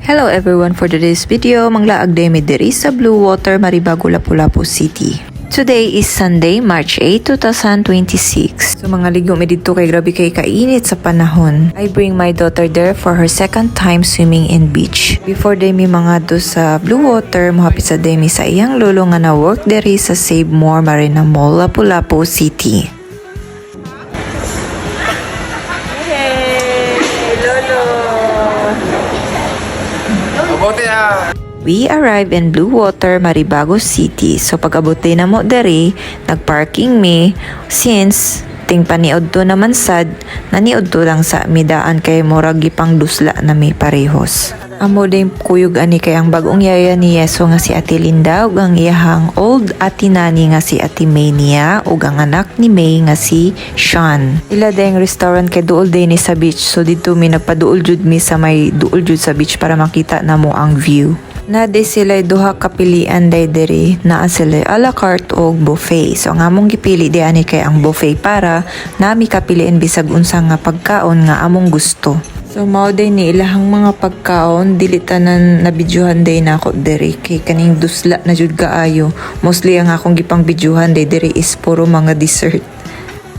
Hello everyone, for today's video, manglaag day mi diri sa Blue Water, Maribago, Lapu-Lapu City. Today is Sunday, March 8, 2026. So mga ligo mi dito kay grabe kay kainit sa panahon. I bring my daughter there for her second time swimming in beach. Before day mi mga do sa Blue Water, mohapit sa day mi sa iyang lolo nga na work diri sa Save More Marina Mall, Lapu-Lapu City. We arrive in Blue Water, Maribago City. So pag-abot na mo dere, nag-parking mi since ting paniod to naman sad, naniod to lang sa midaan kay murag gipang dusla na mi parehos. Amo din kuyog ani kay ang bagong yaya ni Yeso nga si Ate Linda ug ang iyahang old ati nani nga si Ate Mania ug ang anak ni May nga si Sean. Ila dayang restaurant kay duol day ni sa beach, so dito mi nagpaduol jud mi sa may duol jud sa beach para makita na mo ang view. Na di sila duha kapilian day diri, naa sila a la carte o buffet. So ang among gipili di ani kay ang buffet para nami kapilian bisag unsa nga pagkaon nga among gusto. So mao day ni ilahang mga pagkaon dili tanan nabidyohan day na ako diri kay kaning dusla na jud kaayo. Mostly ang akong gipang bidyohan day diri is puro mga dessert.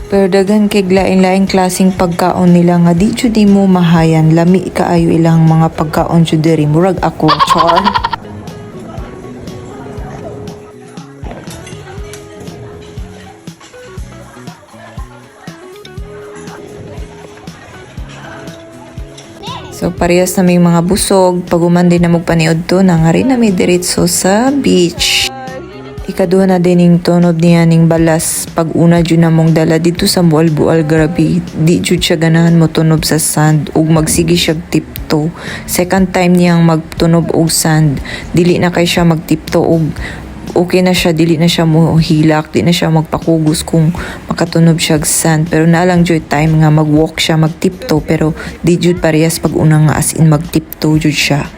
Pero daghan kay lain-laing klaseng pagkaon nila nga di jud mo mahayan, lami kaayo ilang mga pagkaon jud diri murag ako char. So parehas na may mga busog, paguman din na magpaniod to na nga rin na may diretso sa beach. Ikaduha na din yung tunod niya ning balas pag una dyan na mong dala dito sa bual-bual grabe. Di jud siya ganahan mo tunob sa sand ug magsige siya tipto. Second time niyang magtunob og sand, dili na kay siya magtipto og okay na siya, dili na siya mo hilak, di na siya magpakugos kung makatunob siya og sand. Pero naalang jud time nga magwalk siya magtipto pero di jud parehas pag una nga as in magtipto jud siya.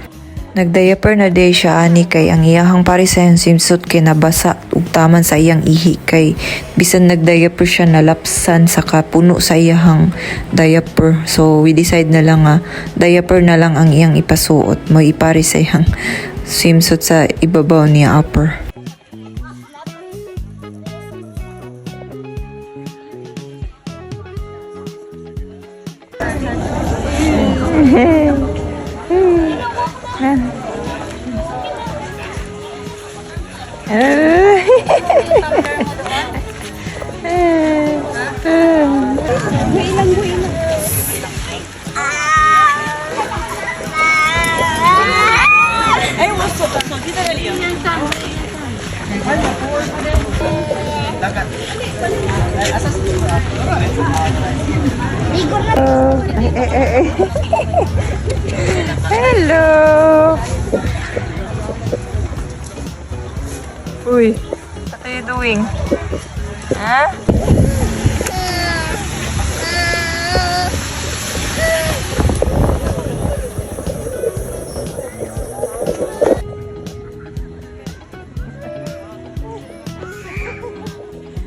Nagdiaper na day siya ani kay ang iyahang parisayang swimsuit kay nabasa ug taman sa iyang ihi kay bisan nagdiaper siya nalapsan sa kapuno sa iyahang diaper. So we decide na lang nga diaper na lang ang iyang ipasuot mo ipari sa iyang swimsuit sa ibabaw niya upper. Hello. Uy, what are you doing? Huh?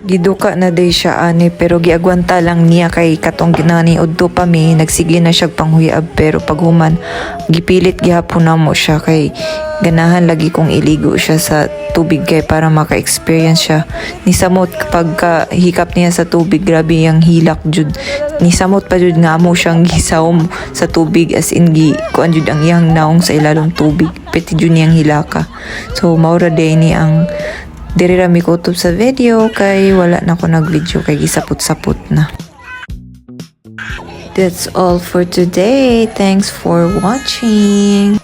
Giduka na day siya ani pero giagwanta lang niya kay katong ginaniod to pa mi nagsige na siya panghuyab pero paghuman gipilit gihapon na mo siya kay ganahan lagi kong iligo siya sa tubig kay para maka-experience siya. Nisamot kapag hikap niya sa tubig grabe yang hilak jud. Nisamot pa jud nga amo siyang gisawom sa tubig as in kuan jud ang iyang naong sa ilalong tubig. Peti jud niyang hilaka. So maura day ni ang diri ra mi kutob sa video kay wala na ko nag-video kay gisapot-sapot na. That's all for today. Thanks for watching.